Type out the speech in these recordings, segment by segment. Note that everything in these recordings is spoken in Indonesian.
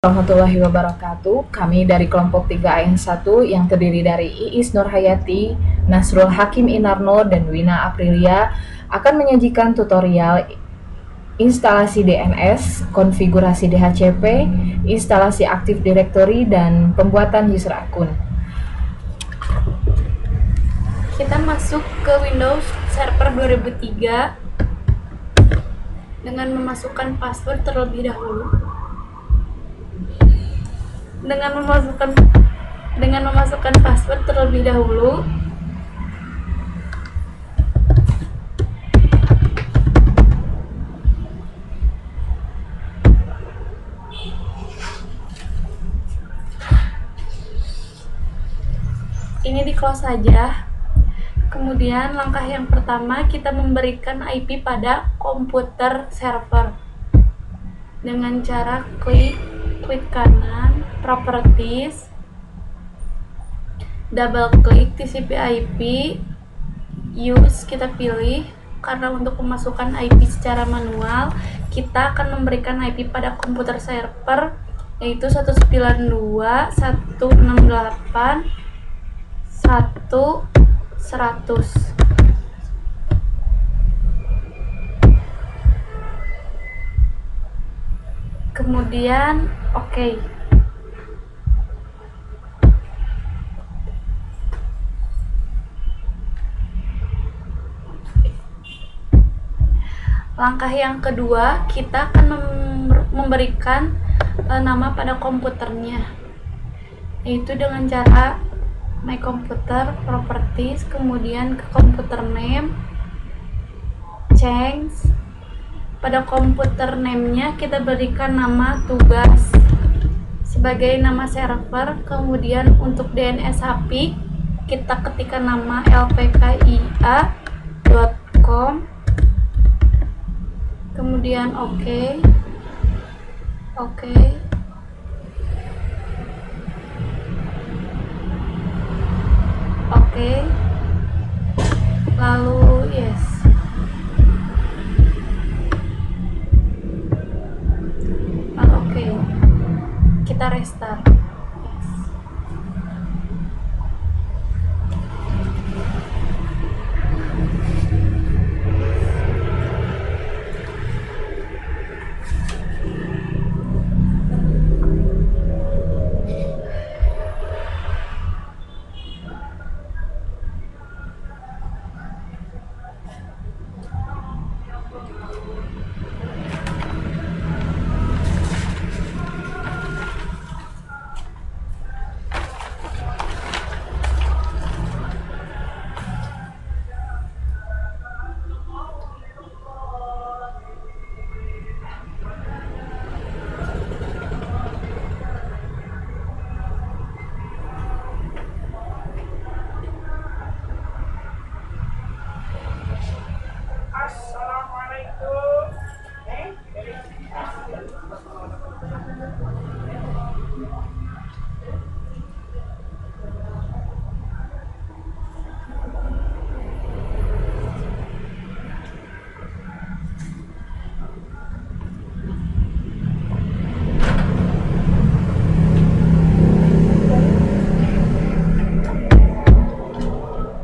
Warahmatullahi wabarakatuh. Kami dari kelompok 3AN1 yang terdiri dari Iis Nurhayati, Nasrul Hakim Inarno, dan Wina Aprilia akan menyajikan tutorial instalasi DNS, konfigurasi DHCP, instalasi Active Directory, dan pembuatan user akun. Kita masuk ke Windows Server 2003 dengan memasukkan password terlebih dahulu. Dengan memasukkan password terlebih dahulu, ini di close saja. Kemudian langkah yang pertama, kita memberikan IP pada komputer server dengan cara klik kanan, properties, double klik TCP/IP, use kita pilih, karena untuk pemasukan IP secara manual kita akan memberikan IP pada komputer server yaitu 192.168.1.100. Kemudian oke. Langkah yang kedua, kita akan memberikan nama pada komputernya, yaitu dengan cara my computer, properties, kemudian ke komputer name, change. Pada komputer name-nya kita berikan nama tugas sebagai nama server, kemudian untuk DNS API kita ketikkan nama lpkia.com, kemudian oke, lalu yes. Lalu oke, kita restart.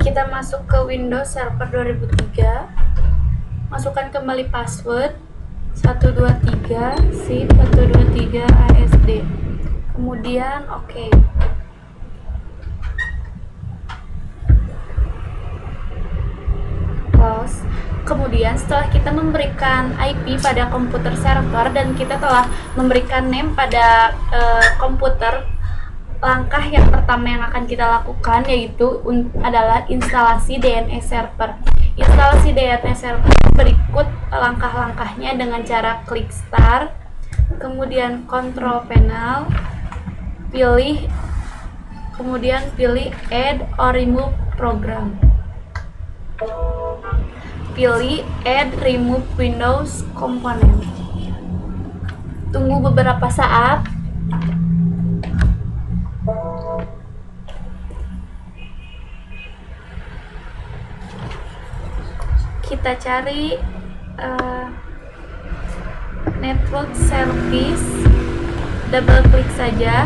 Kita masuk ke Windows Server 2003, masukkan kembali password 123 SIP 123 ASD, kemudian oke. Close. Kemudian setelah kita memberikan IP pada komputer server dan kita telah memberikan name pada komputer, langkah yang pertama yang akan kita lakukan yaitu adalah instalasi DNS server. Instalasi DNS server berikut langkah-langkahnya dengan cara klik start, kemudian control panel, kemudian pilih add or remove program, pilih add remove Windows component. Tunggu beberapa saat. Kita cari network service double klik saja.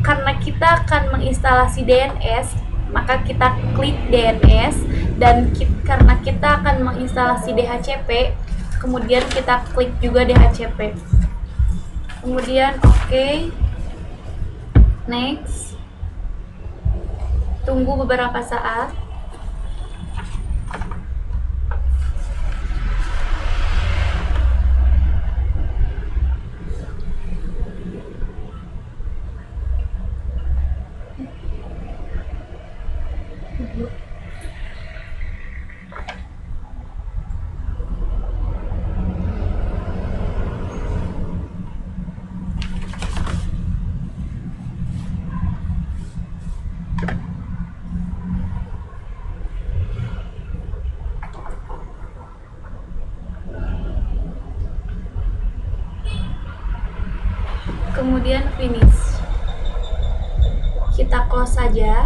Karena kita akan menginstalasi DNS, maka kita klik DNS, dan karena kita akan menginstalasi DHCP, kemudian kita klik juga DHCP. Kemudian oke, next. Tunggu beberapa saat. Kemudian finish. Kita close saja.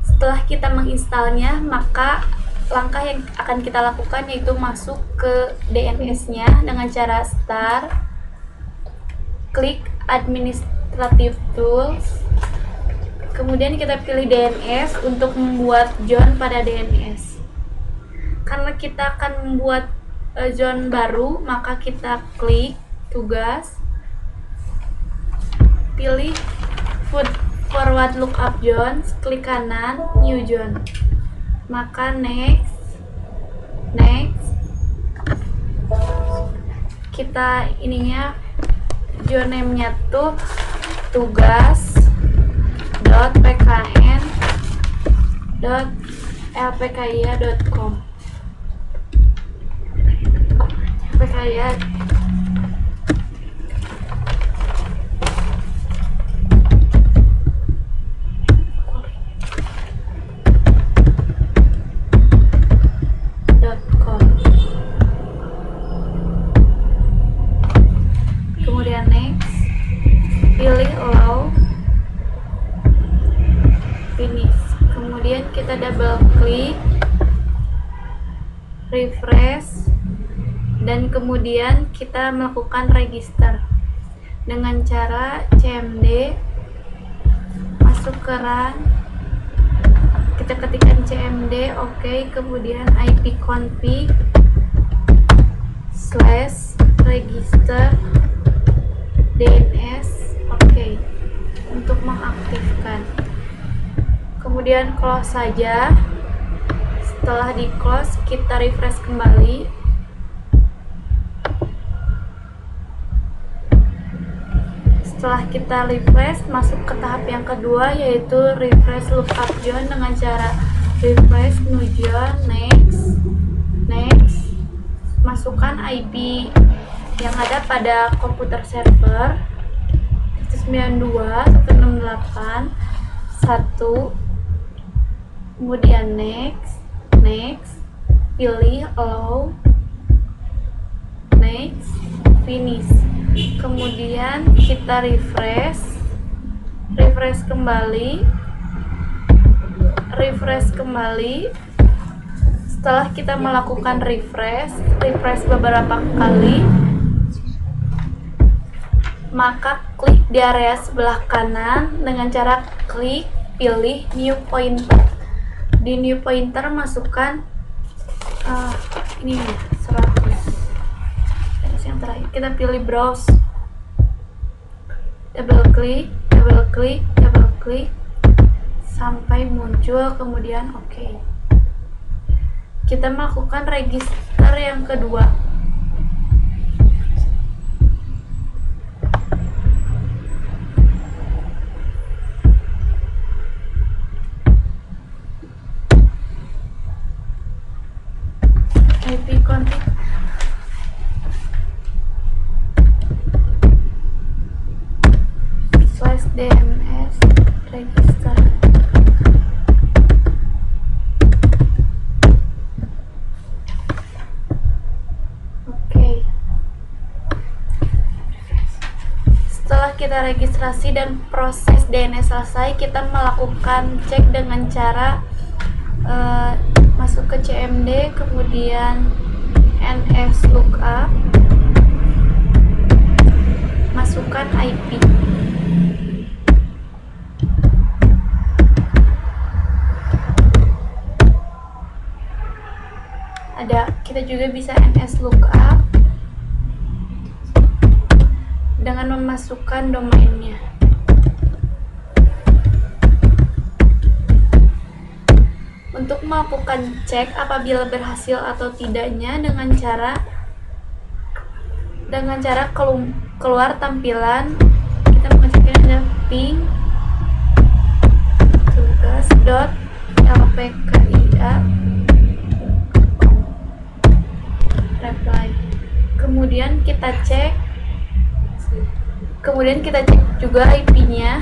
Setelah kita menginstalnya, maka langkah yang akan kita lakukan yaitu masuk ke DNS-nya dengan cara start, klik administrative tools, kemudian kita pilih DNS untuk membuat zone pada DNS. Karena kita akan membuat zone baru, maka kita klik tugas, pilih forward lookup zone, klik kanan, new zone, maka next. Kita ininya zone name-nya tuh tugas.pkn.lpkia.com. PKIA kemudian next, pilih allow, finish. Kemudian kita double klik, refresh, dan kemudian kita melakukan register dengan cara cmd, masuk ke run, kita ketikkan cmd, oke, kemudian ipconfig /register DNS, oke, untuk mengaktifkan. Kemudian close saja. Setelah di close, kita refresh kembali. Setelah kita refresh, masuk ke tahap yang kedua, yaitu refresh lookup zone dengan cara refresh new zone, next. Masukkan IP yang ada pada komputer server 192.168.1, kemudian next, pilih allow, next, finish. Kemudian kita refresh kembali. Setelah kita melakukan refresh beberapa kali, maka klik di area sebelah kanan dengan cara pilih new pointer. Di new pointer masukkan ini 100. Yang terakhir kita pilih browse, double klik sampai muncul, kemudian oke. Kita melakukan register yang kedua. ipconfig /dns register. Oke. Setelah kita registrasi dan proses DNS selesai, kita melakukan cek dengan cara masuk ke cmd, kemudian ns lookup, masukkan IP. Kita juga bisa ns lookup dengan memasukkan domainnya. Untuk melakukan cek apabila berhasil atau tidaknya dengan cara keluar tampilan, kita mengeceknya ada ping tugas.lpkia reply. Kemudian kita cek juga IP-nya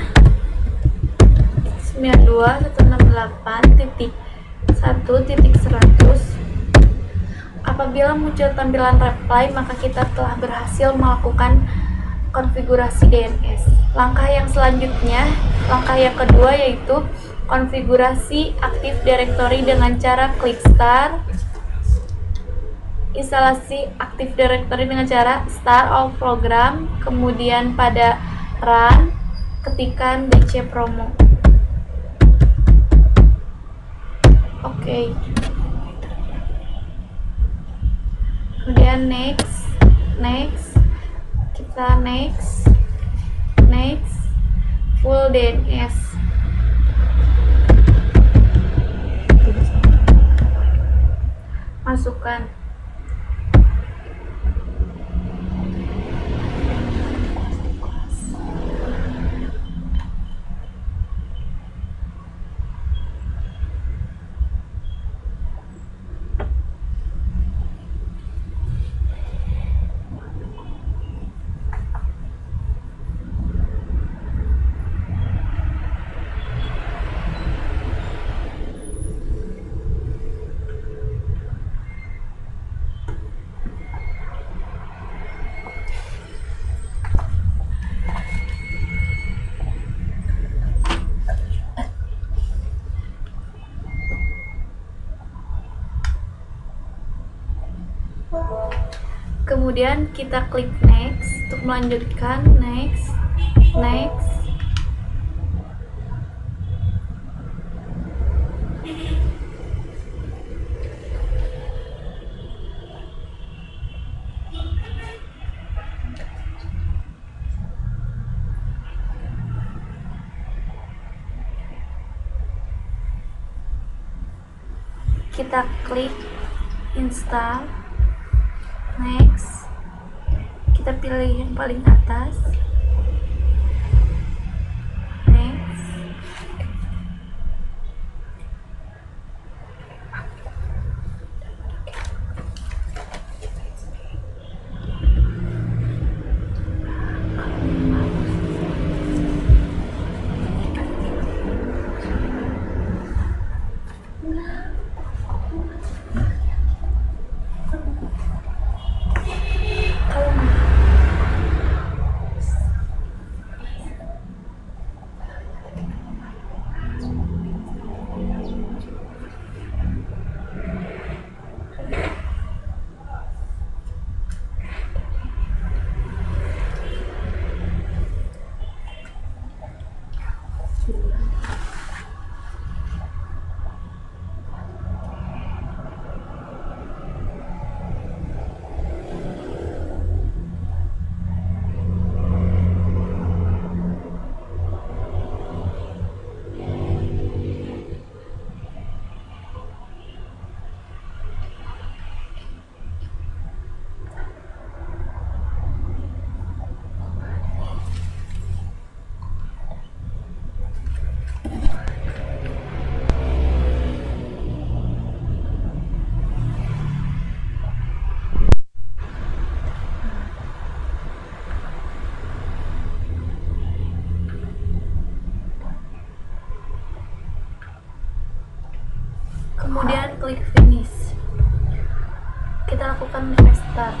92.168.1.100. Apabila muncul tampilan reply, maka kita telah berhasil melakukan konfigurasi DNS. Langkah yang kedua yaitu konfigurasi Active Directory dengan cara klik start. Instalasi Active Directory dengan cara start all program, kemudian pada run ketikkan dc promo. Oke. Kemudian next, kita next, full DNS. Masukkan. Kemudian kita klik next untuk melanjutkan. Next. Kita klik install. Next, kita pilih yang paling atas. Next, kemudian klik finish. Kita lakukan restart.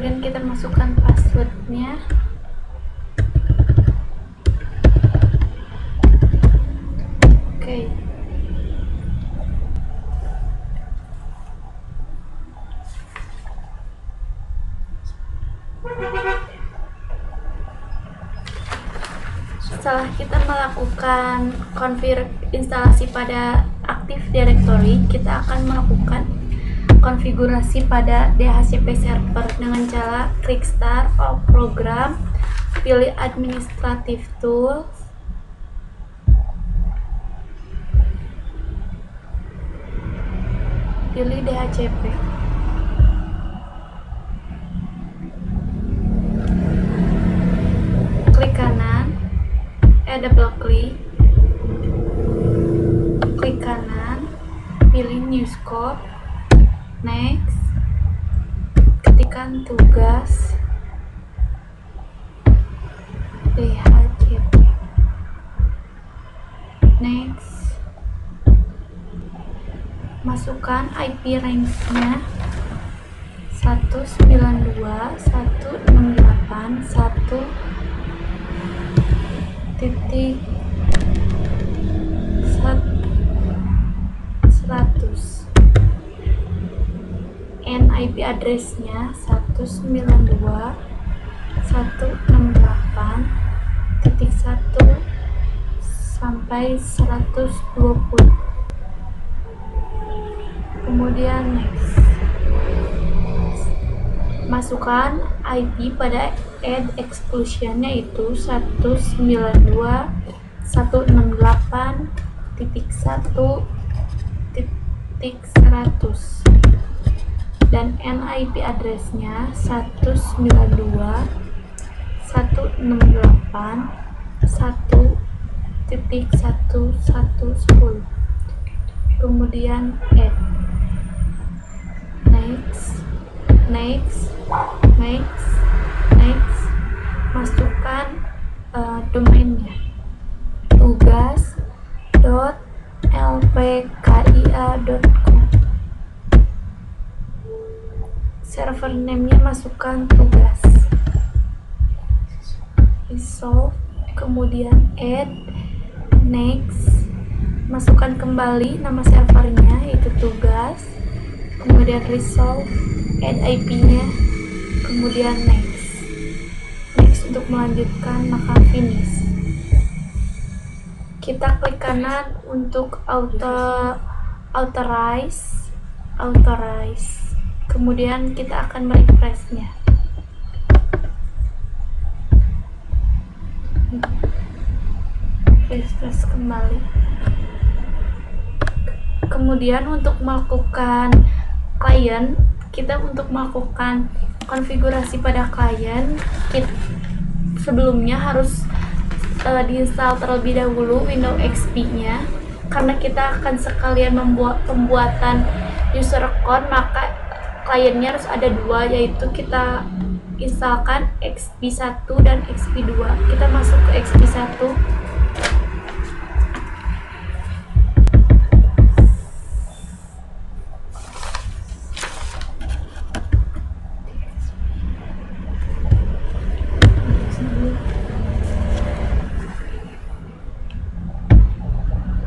kemudian kita masukkan passwordnya. Oke. Setelah kita melakukan konfig instalasi pada Active Directory, kita akan melakukan konfigurasi pada DHCP server dengan cara klik Start All Program, pilih Administrative Tools, pilih DHCP. Klik kanan, double klik kanan, pilih New Scope, next, ketikkan tugas DHCP, next, masukkan IP range-nya 192.168.100. And IP address-nya 192.168.1 sampai 120. Kemudian next. Masukkan IP pada add exclusion yaitu 192.168.100 dan IP address-nya 192.168.1.110. Kemudian add, next, masukkan domainnya tugas.lpkia.com. Server name-nya masukkan tugas, resolve, kemudian add, next, masukkan kembali nama servernya yaitu tugas, kemudian resolve, add IP-nya, kemudian next untuk melanjutkan, maka finish. Kita klik kanan untuk authorize, kemudian kita akan merefreshnya. Refresh kembali. Kemudian untuk melakukan klien, kita untuk melakukan konfigurasi pada klien, sebelumnya harus diinstal terlebih dahulu Windows XP-nya, karena kita akan sekalian membuat pembuatan user account, maka kliennya harus ada dua, yaitu kita instalkan XP1 dan XP2. Kita masuk ke XP1.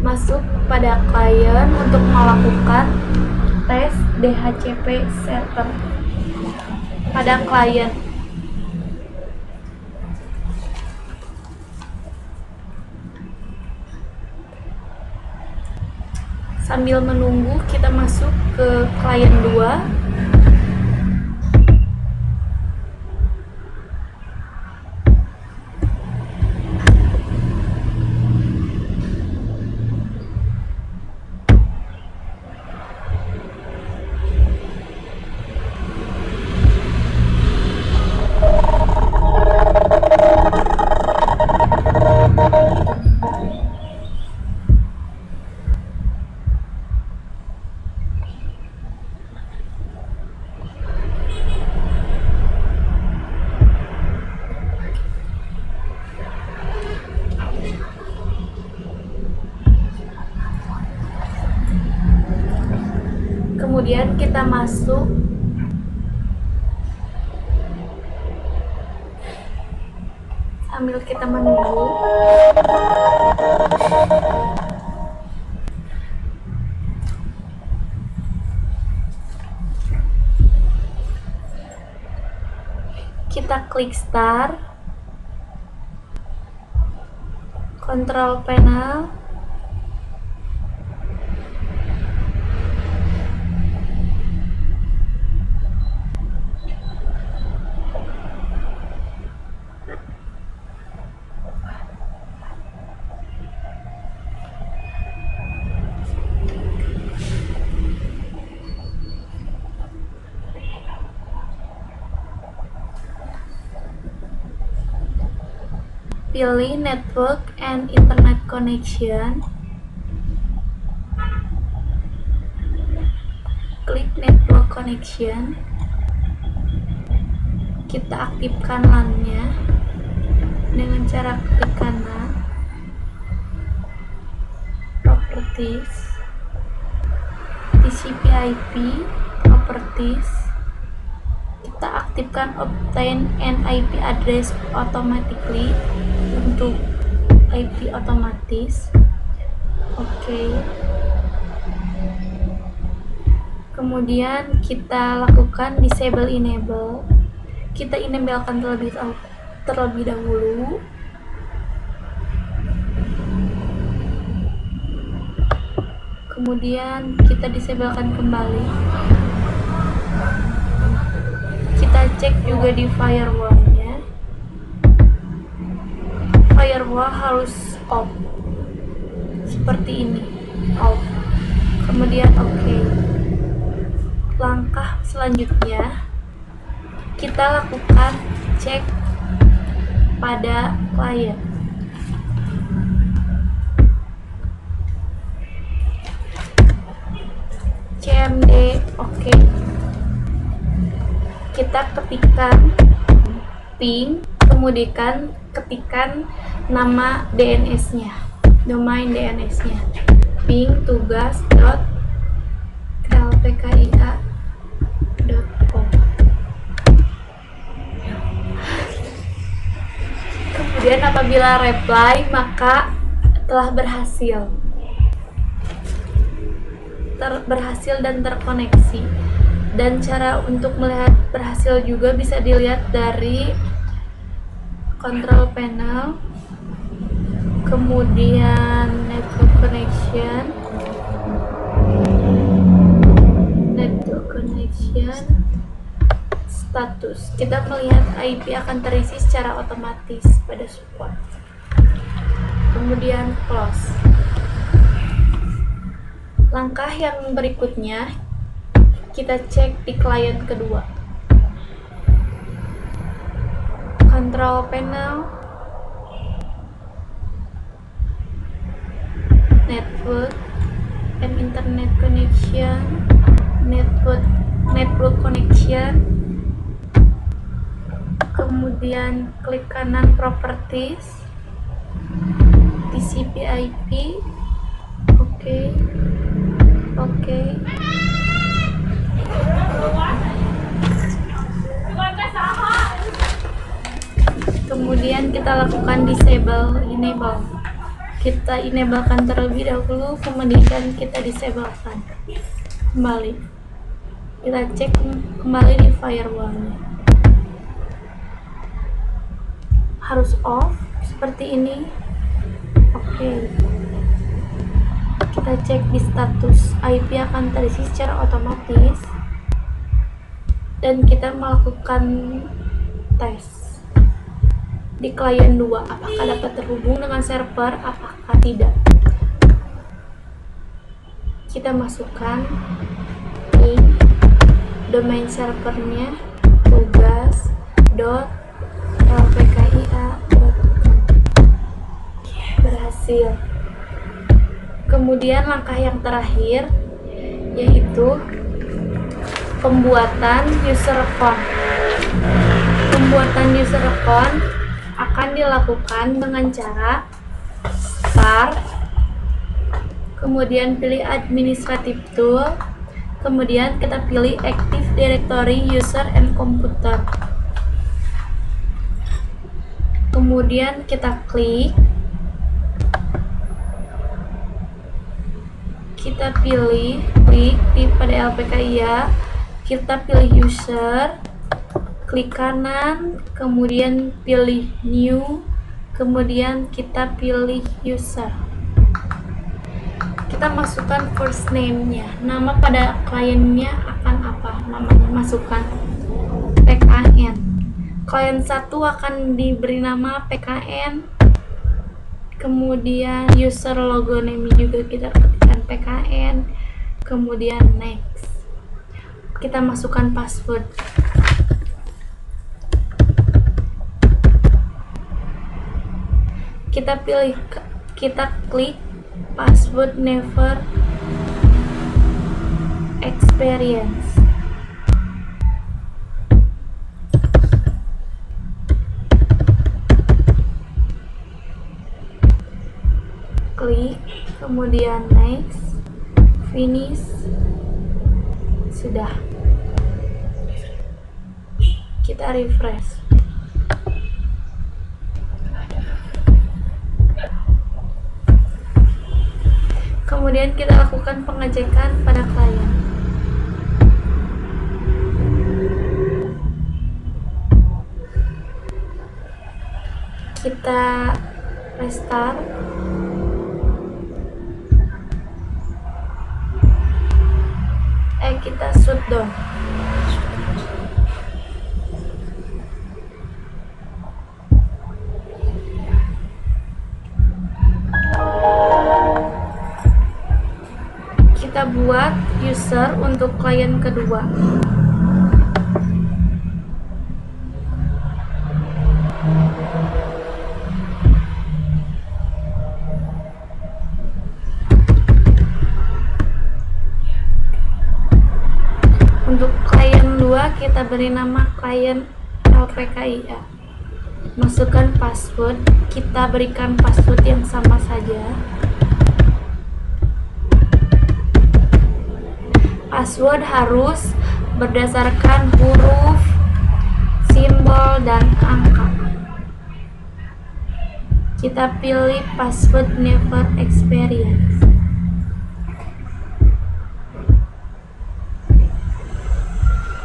Masuk pada klien untuk melakukan tes DHCP server pada klien. Sambil menunggu, kita masuk ke klien 2. Kemudian kita masuk Sambil kita menunggu, kita klik start, control panel, pilih network and internet connection, klik network connection, kita aktifkan LAN-nya dengan cara klik kanan, properties, TCP/IP, properties, kita aktifkan obtain an IP address automatically untuk IP otomatis. Oke. Kemudian kita lakukan disable enable. Kita enablekan terlebih dahulu. Kemudian kita disablekan kembali. Kita cek juga di firewall-nya. Firewall harus off. Seperti ini. Off. Kemudian oke. Langkah selanjutnya kita lakukan cek pada klien. CMD oke. Kita ketikkan ping, kemudian ketikkan nama DNS-nya, domain DNS-nya, ping tugas.lpkia.com. Kemudian apabila reply maka telah berhasil dan terkoneksi. Dan cara untuk melihat berhasil juga bisa dilihat dari control panel, kemudian network connection, status. Kita melihat IP akan terisi secara otomatis pada support. Kemudian close. Langkah yang berikutnya kita cek di klien kedua. Control panel, network and internet connection, network connection, kemudian klik kanan properties, TCP/IP, oke. Kemudian kita lakukan disable enable. Kita enablekan terlebih dahulu, kemudian kita disablekan kembali. Kita cek kembali di firewall-nya. Harus off seperti ini. Oke. Kita cek di status, IP akan terisi secara otomatis. Dan kita melakukan tes di klien 2, apakah dapat terhubung dengan server, apakah tidak. Kita masukkan link domain servernya tugas.lpkia.com. Berhasil. Kemudian langkah yang terakhir yaitu pembuatan user account. Pembuatan user account akan dilakukan dengan cara start, kemudian pilih administrative tool, kemudian kita pilih active directory user and computer. Kemudian kita klik, kita pilih klik pada LPKIA, kita pilih user, klik kanan, kemudian pilih new, kemudian kita pilih user. Kita masukkan first name-nya, nama pada kliennya akan apa, namanya masukkan PKN. Klien 1 akan diberi nama PKN, kemudian user logo name juga kita ketikkan PKN, kemudian next. Kita masukkan password. Kita klik password never experience. Klik, kemudian next, finish. Sudah. Kita refresh. Kemudian kita lakukan pengecekan pada klien. Kita restart. Kita shutdown. Kita buat user untuk klien kedua. Untuk klien 2 kita beri nama klien LPKIA. Masukkan password, kita berikan password yang sama saja. Password harus berdasarkan huruf, simbol, dan angka. Kita pilih password never experience.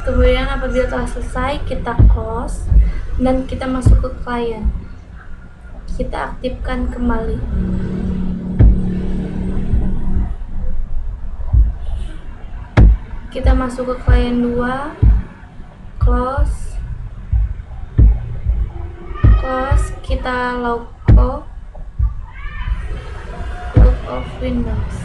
Kemudian apabila telah selesai, kita close dan kita masuk ke klien. Kita aktifkan kembali. Kita masuk ke klien 2, close, kita log off Windows.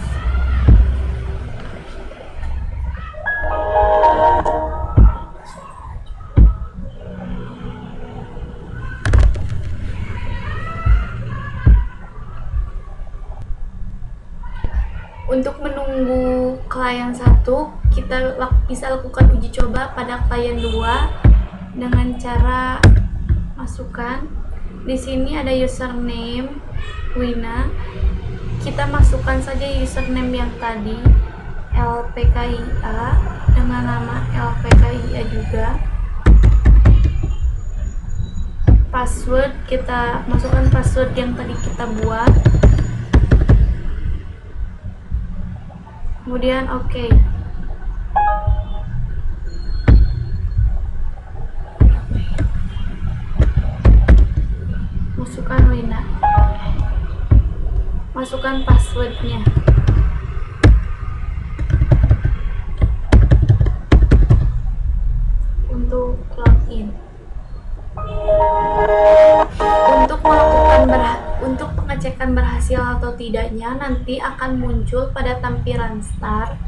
Untuk menunggu klien 1, kita bisa lakukan uji coba pada klien 2 dengan cara masukkan. Di sini ada username Wina. Kita masukkan saja username yang tadi, LPKIA, dengan nama LPKIA juga. Password, kita masukkan password yang tadi kita buat. Kemudian oke. Masukkan Wina. Masukkan passwordnya. Untuk login. Untuk pengecekan berhasil atau tidaknya nanti akan muncul pada tampilan start.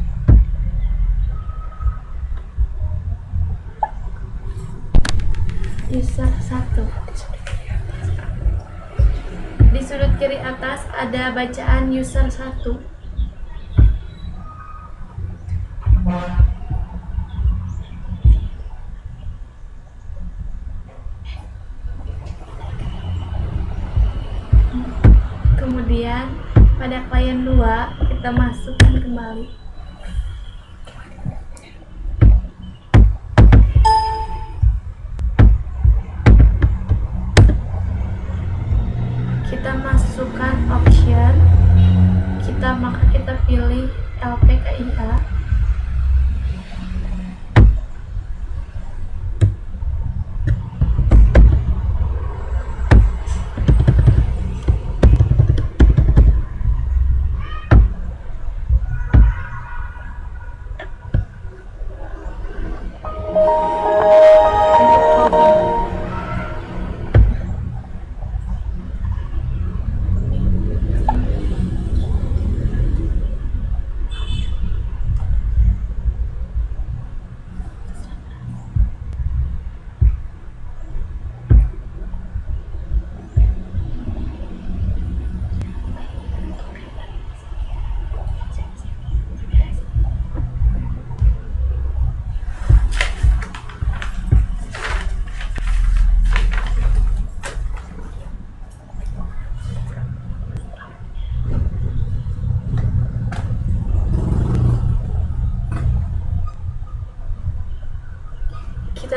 User 1. Di sudut kiri atas ada bacaan user 1. Kemudian pada klien 2 kita masukkan kembali.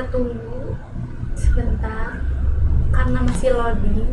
kita tunggu sebentar karena masih loading.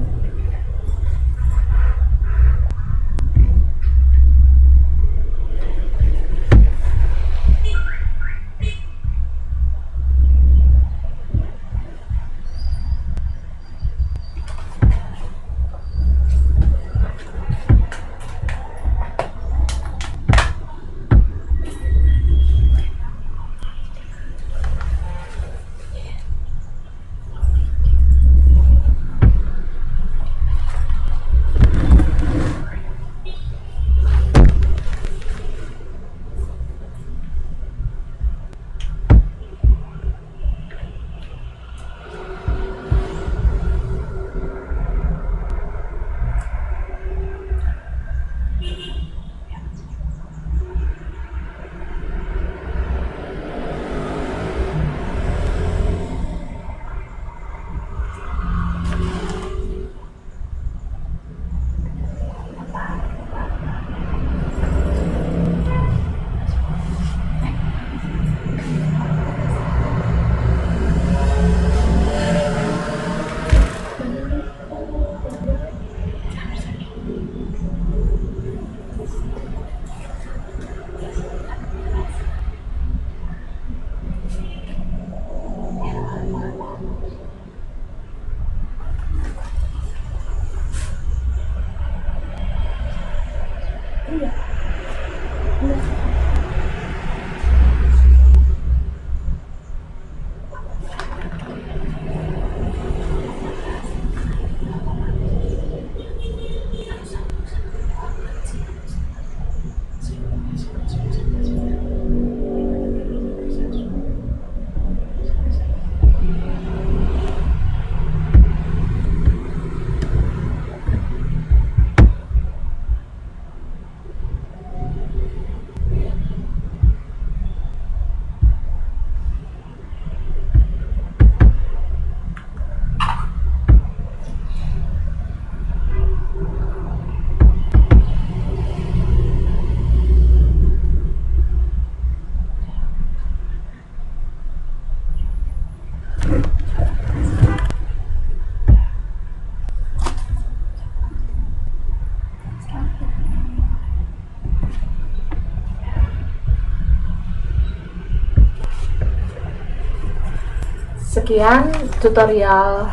Sekian tutorial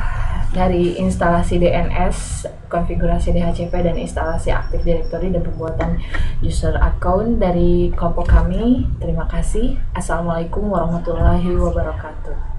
dari instalasi DNS, konfigurasi DHCP, dan instalasi Active Directory dan pembuatan user account dari kelompok kami. Terima kasih. Assalamualaikum warahmatullahi wabarakatuh.